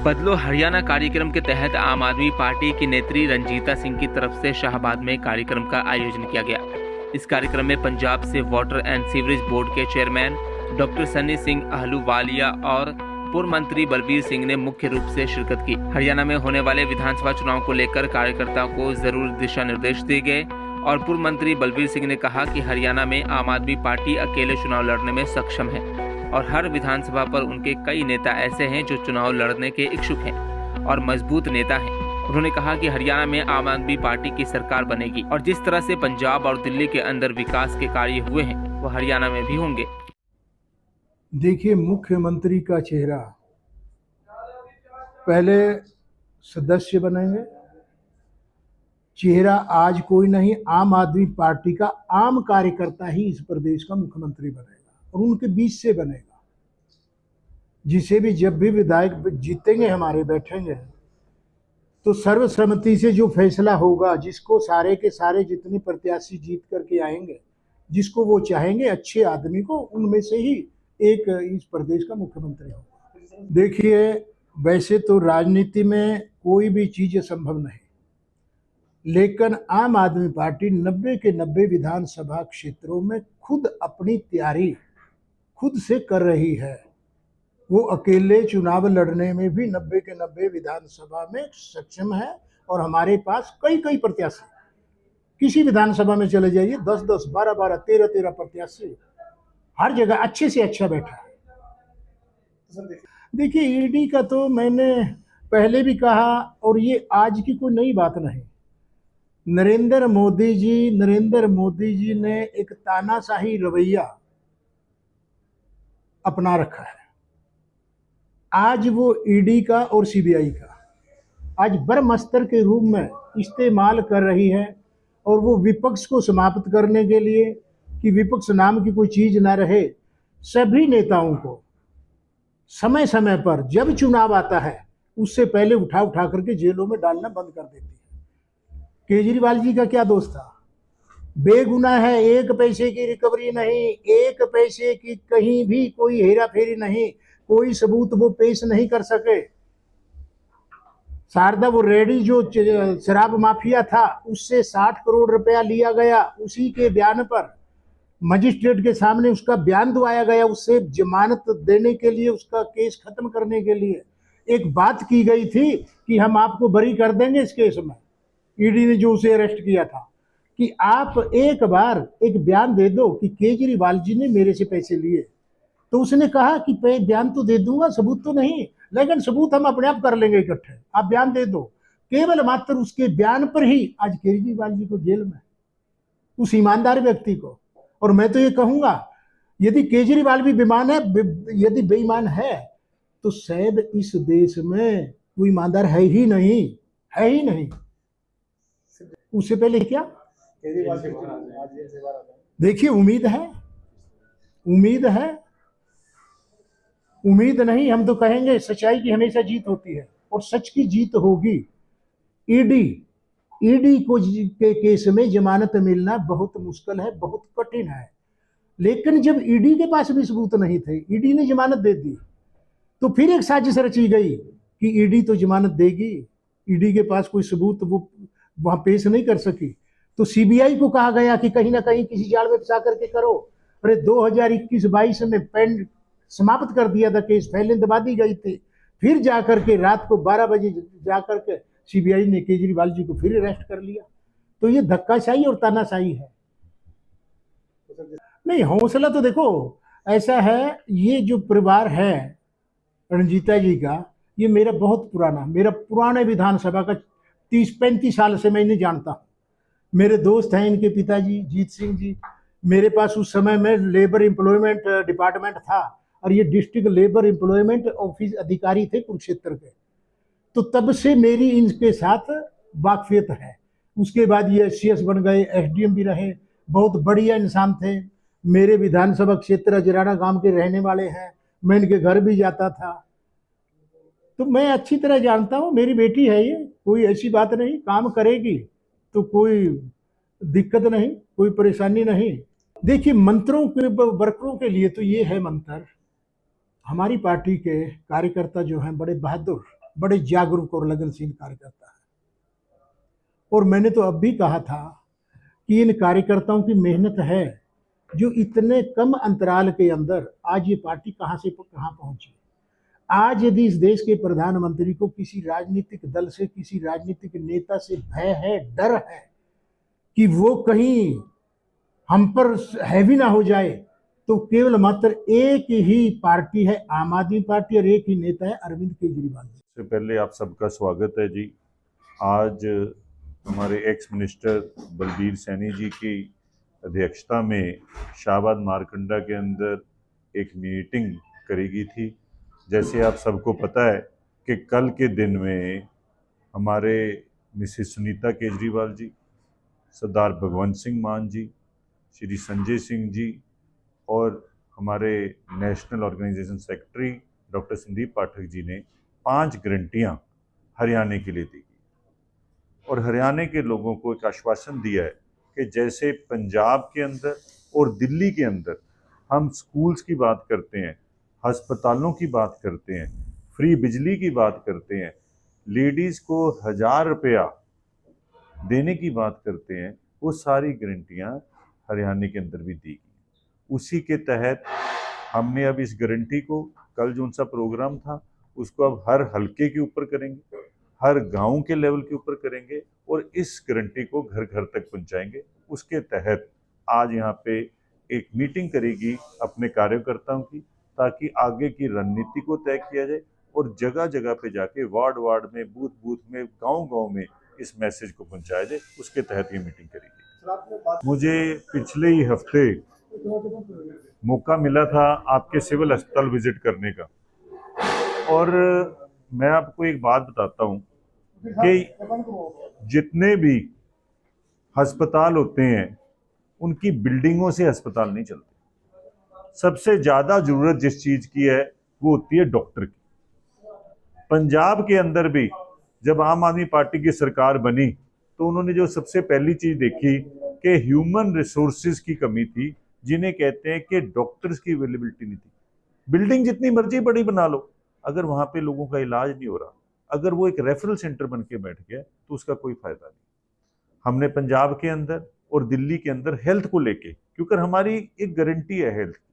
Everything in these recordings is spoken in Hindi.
बदलो हरियाणा कार्यक्रम के तहत आम आदमी पार्टी की नेत्री रंजीता सिंह की तरफ से शाहबाद में कार्यक्रम का आयोजन किया गया। इस कार्यक्रम में पंजाब से वाटर एंड सीवरेज बोर्ड के चेयरमैन डॉक्टर सन्नी सिंह अहलूवालिया और पूर्व मंत्री बलबीर सिंह ने मुख्य रूप से शिरकत की। हरियाणा में होने वाले विधानसभा चुनाव को लेकर कार्यकर्ताओं को जरूर दिशा निर्देश दिए गए और पूर्व मंत्री बलबीर सिंह ने कहा कि हरियाणा में आम आदमी पार्टी अकेले चुनाव लड़ने में सक्षम है और हर विधानसभा पर उनके कई नेता ऐसे हैं जो चुनाव लड़ने के इच्छुक हैं और मजबूत नेता हैं। उन्होंने कहा कि हरियाणा में आम आदमी पार्टी की सरकार बनेगी और जिस तरह से पंजाब और दिल्ली के अंदर विकास के कार्य हुए हैं वो हरियाणा में भी होंगे। देखिए, मुख्यमंत्री का चेहरा पहले सदस्य बनेंगे, चेहरा आज कोई नहीं, आम आदमी पार्टी का आम कार्यकर्ता ही इस प्रदेश का मुख्यमंत्री बनेगा और उनके बीच से बनेगा। जिसे भी जब भी विधायक जीतेंगे हमारे बैठेंगे तो सर्वसम्मति से जो फैसला होगा, जिसको सारे के सारे जितने प्रत्याशी जीत करके आएंगे, जिसको वो चाहेंगे अच्छे आदमी को, उनमें से ही एक इस प्रदेश का मुख्यमंत्री होगा। देखिए, वैसे तो राजनीति में कोई भी चीज संभव नहीं, लेकिन आम आदमी पार्टी 90 के 90 विधानसभा क्षेत्रों में खुद अपनी तैयारी खुद से कर रही है। वो अकेले चुनाव लड़ने में भी 90 के 90 विधानसभा में सक्षम है और हमारे पास कई कई प्रत्याशी, किसी विधानसभा में चले जाइए 10-10, 12-12, 13-13 प्रत्याशी हर जगह अच्छे से अच्छा बैठा है। देखिए, ईडी का तो मैंने पहले भी कहा और ये आज की कोई नई बात नहीं। नरेंद्र मोदी जी ने एक तानाशाही रवैया अपना रखा है। आज वो ईडी का और सीबीआई का आज ब्रह्मास्त्र के रूप में इस्तेमाल कर रही है और वो विपक्ष को समाप्त करने के लिए कि विपक्ष नाम की कोई चीज ना रहे, सभी नेताओं को समय समय पर जब चुनाव आता है उससे पहले उठा करके जेलों में डालना बंद कर देती है। केजरीवाल जी का क्या दोष था? बेगुनाह है, एक पैसे की रिकवरी नहीं, एक पैसे की कहीं भी कोई हेरा फेरी नहीं, कोई सबूत वो पेश नहीं कर सके। शारदा वो रेडी जो शराब माफिया था उससे 60 करोड़ रुपया लिया गया, उसी के बयान पर मजिस्ट्रेट के सामने उसका बयान दुआया गया, उससे जमानत देने के लिए, उसका केस खत्म करने के लिए एक बात की गई थी कि हम आपको बरी कर देंगे इस केस में। ईडी ने जो उसे अरेस्ट किया था कि आप एक बार एक बयान दे दो कि केजरीवाल जी ने मेरे से पैसे लिए, तो उसने कहा कि बयान तो दे दूंगा, सबूत तो नहीं, लेकिन सबूत हम अपने आप कर लेंगे इकट्ठे, आप बयान दे दो। केवल मात्र उसके बयान पर ही आज केजरीवाल जी को जेल में, उस ईमानदार व्यक्ति को। और मैं तो ये कहूंगा, यदि केजरीवाल भी यदि बेईमान है तो शायद इस देश में कोई ईमानदार है ही नहीं। उससे पहले क्या देखिए, उम्मीद नहीं, हम तो कहेंगे सच्चाई की हमेशा जीत होती है और सच की जीत होगी। ईडी को के केस में जमानत मिलना बहुत मुश्किल है, बहुत कठिन है, लेकिन जब ईडी के पास भी सबूत नहीं थे, ईडी ने जमानत दे दी, तो फिर एक साजिश रची गई कि ईडी तो जमानत देगी, ईडी के पास कोई सबूत वो वहां पेश नहीं कर सकी, तो सीबीआई को कहा गया कि कहीं ना कहीं किसी जाल में फंसा करके करो। अरे 2021-22 में पेंड समाप्त कर दिया था केस, फाइलें दबा दी गई थी, फिर जाकर के रात को 12 बजे जाकर के सीबीआई ने केजरीवाल जी को फिर अरेस्ट कर लिया। तो ये धक्काशाही और तानाशाही है। नहीं, हौसला तो देखो ऐसा है, ये जो परिवार है रंजीता जी का, ये मेरा पुराने विधानसभा का 30-35 साल से मैं इन्हें जानता हूँ। मेरे दोस्त हैं इनके पिताजी जीत सिंह जी, मेरे पास उस समय में लेबर एम्प्लॉयमेंट डिपार्टमेंट था और ये डिस्ट्रिक्ट लेबर एम्प्लॉयमेंट ऑफिस अधिकारी थे कुरुक्षेत्र के, तो तब से मेरी इनके साथ वाकफियत है। उसके बाद ये CS बन गए, SDM भी रहे, बहुत बढ़िया इंसान थे। मेरे विधानसभा क्षेत्र अजराना गांव के रहने वाले हैं, मैं इनके घर भी जाता था, तो मैं अच्छी तरह जानता हूँ। मेरी बेटी है ये, कोई ऐसी बात नहीं, काम करेगी तो कोई दिक्कत नहीं, कोई परेशानी नहीं। देखिए, मंत्रों के वर्करों के लिए तो ये है मंत्र, हमारी पार्टी के कार्यकर्ता जो हैं बड़े बहादुर बड़े जागरूक और लगनशील कार्यकर्ता है। और मैंने तो अब भी कहा था कि इन कार्यकर्ताओं की मेहनत है जो इतने कम अंतराल के अंदर आज ये पार्टी कहां से कहां पहुंची। आज यदि इस देश के प्रधानमंत्री को किसी राजनीतिक दल से, किसी राजनीतिक नेता से भय है, डर है कि वो कहीं हम पर हैवी ना हो जाए, तो केवल मात्र एक ही पार्टी है, आम आदमी पार्टी, और एक ही नेता है अरविंद केजरीवाल जी। सबसे पहले आप सबका स्वागत है जी। आज हमारे एक्स मिनिस्टर बलबीर सैनी जी की अध्यक्षता में शाहबाद मारकंडा के अंदर एक मीटिंग करी गई थी। जैसे आप सबको पता है कि कल के दिन में हमारे मिसेस सुनीता केजरीवाल जी, सरदार भगवंत सिंह मान जी, श्री संजय सिंह जी और हमारे national organisation secretary doctor Sandeep Pathak ji ने 5 गारंटियां हरियाणा के लिए दी और हरियाणा के लोगों को एक आश्वासन दिया है कि जैसे पंजाब के अंदर और दिल्ली के अंदर हम स्कूल्स की बात करते हैं, अस्पतालों की बात करते हैं, फ्री बिजली की बात करते हैं, लेडीज़ को 1000 रुपया देने की बात करते हैं, वो सारी गारंटियाँ हरियाणा के अंदर भी दी गई। उसी के तहत हमने अब इस गारंटी को, कल जो उनका प्रोग्राम था उसको अब हर हलके के ऊपर करेंगे, हर गांव के लेवल के ऊपर करेंगे और इस गारंटी को घर घर तक पहुंचाएंगे। उसके तहत आज यहाँ पे एक मीटिंग करेगी अपने कार्यकर्ताओं की, ताकि आगे की रणनीति को तय किया जाए और जगह जगह पे जाके वार्ड वार्ड में, बूथ बूथ में, गांव गांव में इस मैसेज को पहुंचाया जाए। उसके तहत ये मीटिंग करेगी। मुझे पिछले ही हफ्ते मौका मिला था आपके सिविल अस्पताल विजिट करने का, और मैं आपको एक बात बताता हूँ कि जितने भी अस्पताल होते हैं उनकी बिल्डिंगों से अस्पताल नहीं चलते। सबसे ज्यादा जरूरत जिस चीज की है वो होती है डॉक्टर की। पंजाब के अंदर भी जब आम आदमी पार्टी की सरकार बनी तो उन्होंने जो सबसे पहली चीज देखी कि ह्यूमन रिसोर्सेज की कमी थी, जिन्हें कहते हैं कि डॉक्टर्स की अवेलेबिलिटी नहीं थी। बिल्डिंग जितनी मर्जी बड़ी बना लो, अगर वहां पे लोगों का इलाज नहीं हो रहा, अगर वो एक रेफरल सेंटर बन के बैठ गया तो उसका कोई फायदा नहीं। हमने पंजाब के अंदर और दिल्ली के अंदर हेल्थ को लेके, क्योंकि हमारी एक गारंटी है हेल्थ की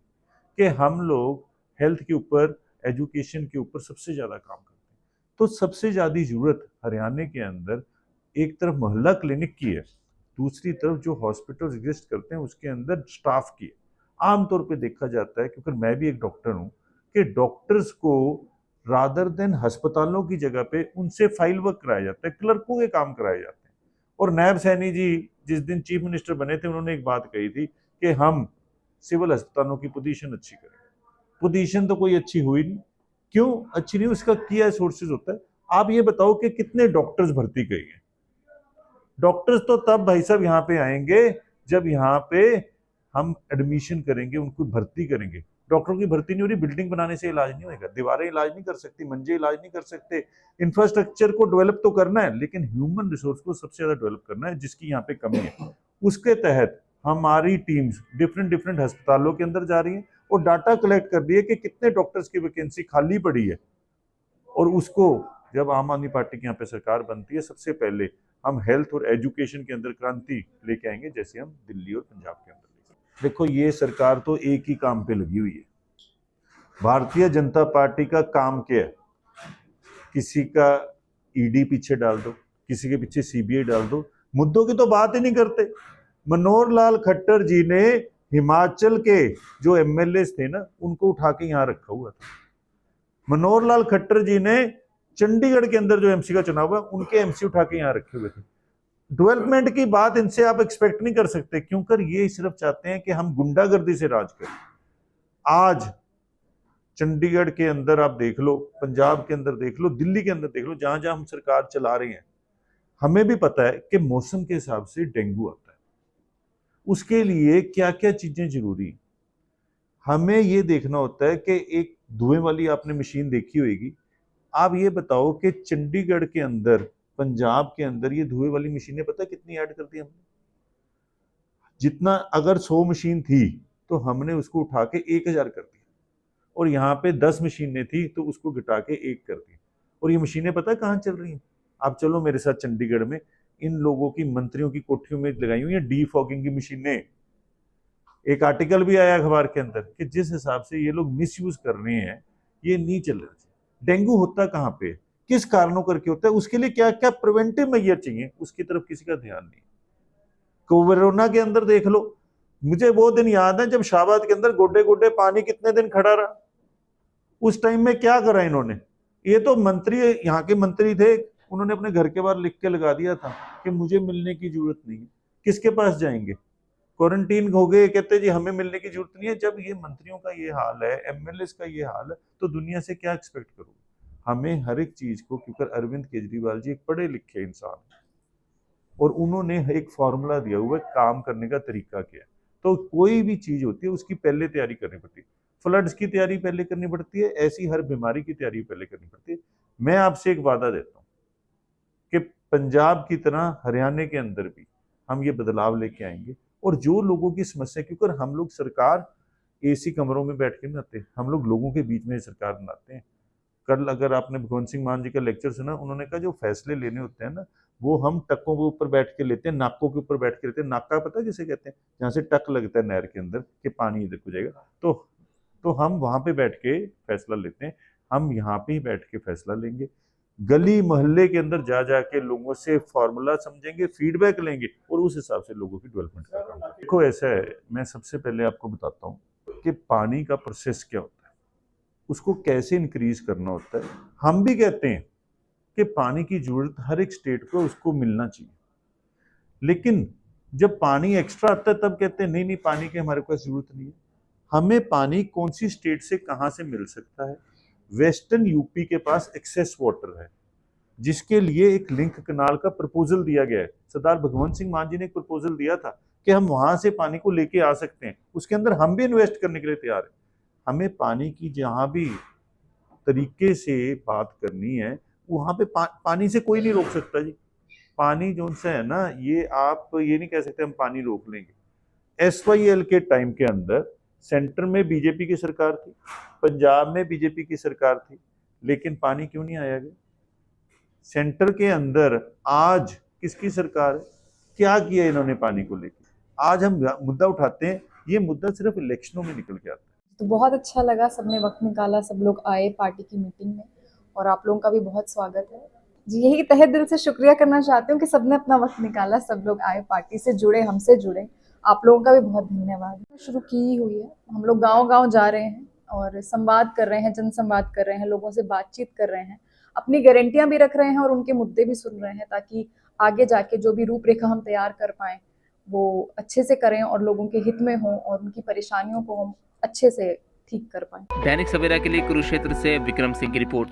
कि हम लोग हेल्थ के ऊपर, एजुकेशन के ऊपर सबसे ज्यादा काम करते हैं, तो सबसे ज्यादा जरूरत हरियाणा के अंदर एक तरफ मोहल्ला क्लिनिक की है, दूसरी तरफ जो हॉस्पिटल्स एग्जिस्ट करते हैं उसके अंदर स्टाफ की है। आमतौर पे देखा जाता है, क्योंकि मैं भी एक डॉक्टर हूँ, कि डॉक्टर्स को रादर देन अस्पतालों की जगह पे उनसे फाइल वर्क कराया जाता है, क्लर्कों के काम कराए जाते हैं। और नायब सैनी जी जिस दिन चीफ मिनिस्टर बने थे, उन्होंने एक बात कही थी कि हम सिविल अस्पतालों की पोजीशन अच्छी करेंगे। पोजीशन तो कोई अच्छी हुई नहीं। क्यों अच्छी नहीं? उसका किया सोर्सेज होता है। आप ये बताओ कि कितने डॉक्टर्स भर्ती किए हैं? डॉक्टर्स तो तब भाई साहब यहाँ पे आएंगे जब यहाँ पे हम एडमिशन करेंगे, उनको भर्ती करेंगे। डॉक्टरों की भर्ती नहीं हो रही, बिल्डिंग बनाने से इलाज नहीं होगा, दीवारें इलाज नहीं कर सकती, मंजे इलाज नहीं कर सकते। इंफ्रास्ट्रक्चर को डेवलप तो करना है, लेकिन ह्यूमन रिसोर्स को सबसे ज्यादा डेवलप करना है, जिसकी यहाँ पे कमी है। उसके तहत हमारी टीम्स डिफरेंट अस्पतालों के अंदर जा रही है और डाटा कलेक्ट कर रही है कि कितने डॉक्टर्स की वैकेंसी खाली पड़ी है। और उसको जब आम आदमी पार्टी की यहाँ पे सरकार बनती है, सबसे पहले हम हेल्थ और एजुकेशन के अंदर क्रांति लेके आएंगे, जैसे हम दिल्ली और पंजाब के अंदर। देखो, ये सरकार तो एक ही काम पे लगी हुई है। भारतीय जनता पार्टी का काम क्या है? किसी का ईडी पीछे डाल दो, किसी के पीछे सीबीआई डाल दो, मुद्दों की तो बात ही नहीं करते। मनोहर लाल खट्टर जी ने हिमाचल के जो एमएलए थे ना, उनको उठा के यहाँ रखा हुआ था। मनोहर लाल खट्टर जी ने चंडीगढ़ के अंदर जो एमसी का चुनाव हुआ, उनके एमसी उठा के यहाँ रखे हुए थे। डेवलपमेंट की बात इनसे आप एक्सपेक्ट नहीं कर सकते, क्योंकि ये सिर्फ चाहते हैं कि हम गुंडागर्दी से राज करें। आज चंडीगढ़ के अंदर आप देख लो, पंजाब के अंदर देख लो, दिल्ली के अंदर देख लो, जहां जहां हम सरकार चला रहे हैं, हमें भी पता है कि मौसम के हिसाब से डेंगू आता है। उसके लिए क्या क्या चीजें जरूरी, हमें ये देखना होता है कि एक धुएं वाली आपने मशीन देखी होगी। आप ये बताओ कि चंडीगढ़ के अंदर, पंजाब के अंदर ये धुएं वाली मशीनें पता है कितनी ऐड कर दी हमने? जितना अगर 100 मशीन थी तो हमने उसको उठा के 1000 कर दिया, और यहाँ पे 10 मशीनें थी तो उसको घटा के 1 कर दी। और ये मशीनें पता है कहाँ चल रही हैं? आप चलो मेरे साथ चंडीगढ़ में, इन लोगों की मंत्रियों की कोठियों में लगाई हुई है डीफॉगिंग की मशीनें। एक आर्टिकल भी आया अखबार के अंदर कि जिस हिसाब से ये लोग मिसयूज कर रहे हैं, ये नहीं चल रहा। डेंगू होता कहाँ पे, किस कारणों करके होता है, उसके लिए क्या क्या प्रिवेंटिव मेजर चाहिए, उसकी तरफ किसी का ध्यान नहीं। कोरोना के अंदर देख लो, मुझे वो दिन याद है जब शाहबाद के अंदर गोडे गोडे पानी कितने दिन खड़ा रहा। उस टाइम में क्या करा इन्होंने? ये तो मंत्री, यहाँ के मंत्री थे, उन्होंने अपने घर के बाहर लिख के लगा दिया था कि मुझे मिलने की जरूरत नहीं है। किसके पास जाएंगे? क्वारंटीन हो गए, कहते जी हमें मिलने की जरूरत नहीं है। जब ये मंत्रियों का ये हाल है, एमएलए का ये हाल है, तो दुनिया से क्या एक्सपेक्ट करोगे? हमें हर एक चीज को, क्योंकि अरविंद केजरीवाल जी एक पढ़े लिखे इंसान और उन्होंने एक फॉर्मूला दिया हुआ है काम करने का तरीका क्या है। तो कोई भी चीज होती है उसकी पहले तैयारी करनी पड़ती है। फ्लड्स की तैयारी पहले करनी पड़ती है, ऐसी हर बीमारी की तैयारी पहले करनी पड़ती है। मैं आपसे एक वादा देता हूँ कि पंजाब की तरह हरियाणा के अंदर भी हम ये बदलाव लेके आएंगे। और जो लोगों की समस्या, क्योंकि हम लोग सरकार एसी कमरों में बैठ के बनाते, हम लोग लोगों के बीच में सरकार बनाते हैं। कल अगर आपने भगवंत सिंह मान जी का लेक्चर सुना, उन्होंने कहा जो फैसले लेने होते हैं ना, वो हम टक्कों के ऊपर बैठ के लेते हैं, नाकों के ऊपर बैठ के लेते हैं। नाका पता है किसे कहते हैं? जहाँ से टक लगता है नहर के अंदर कि पानी इधर को जाएगा, तो हम वहां पे बैठ के फैसला लेते हैं। हम यहाँ पे ही बैठ के फैसला लेंगे, गली मोहल्ले के अंदर जा जाके लोगों से फॉर्मूला समझेंगे, फीडबैक लेंगे और उस हिसाब से लोगों की डेवलपमेंट का काम। देखो ऐसा है, मैं सबसे पहले आपको बताता हूँ कि पानी का प्रोसेस क्या होता है, उसको कैसे इंक्रीज करना होता है। हम भी कहते हैं कि पानी की जरूरत हर एक स्टेट को उसको मिलना चाहिए, लेकिन जब पानी एक्स्ट्रा आता है तब कहते हैं नहीं नहीं पानी की हमारे पास जरूरत नहीं है। हमें पानी कौन सी स्टेट से कहां से मिल सकता है? वेस्टर्न यूपी के पास एक्सेस वाटर है, जिसके लिए एक लिंक कनाल का प्रपोजल दिया गया है। सरदार भगवंत सिंह मान जी ने एक प्रपोजल दिया था कि हम वहां से पानी को लेके आ सकते हैं, उसके अंदर हम भी इन्वेस्ट करने के लिए तैयार हैं। हमें पानी की जहां भी तरीके से बात करनी है, वहां पे पानी से कोई नहीं रोक सकता जी। पानी जो सा है ना, ये आप ये नहीं कह सकते हम पानी रोक लेंगे। SYL के टाइम के अंदर सेंटर में बीजेपी की सरकार थी, पंजाब में बीजेपी की सरकार थी, लेकिन पानी क्यों नहीं आया गया? सेंटर के अंदर आज किसकी सरकार है? क्या किया इन्होंने पानी को लेकर? आज हम मुद्दा उठाते हैं, ये मुद्दा सिर्फ इलेक्शनों में निकल के आता है। तो बहुत अच्छा लगा, सबने वक्त निकाला, सब लोग आए पार्टी की मीटिंग में और आप लोगों का भी बहुत स्वागत है जी। यही तहे दिल से शुक्रिया करना चाहती हूँ कि सबने अपना वक्त निकाला, सब लोग आए, पार्टी से जुड़े, हमसे जुड़े। आप लोगों का भी बहुत धन्यवाद। शुरू की हुई है, हम लोग गांव-गांव जा रहे हैं और संवाद कर रहे हैं, जन संवाद कर रहे हैं, लोगों से बातचीत कर रहे हैं, अपनी गारंटियां भी रख रहे हैं और उनके मुद्दे भी सुन रहे हैं, ताकि आगे जाके जो भी रूपरेखा हम तैयार कर पाएं वो अच्छे से करें और लोगों के हित में हो और उनकी परेशानियों को हम अच्छे से ठीक कर पाएं। दैनिक सवेरा के लिए कुरुक्षेत्र से विक्रम सिंह की रिपोर्ट।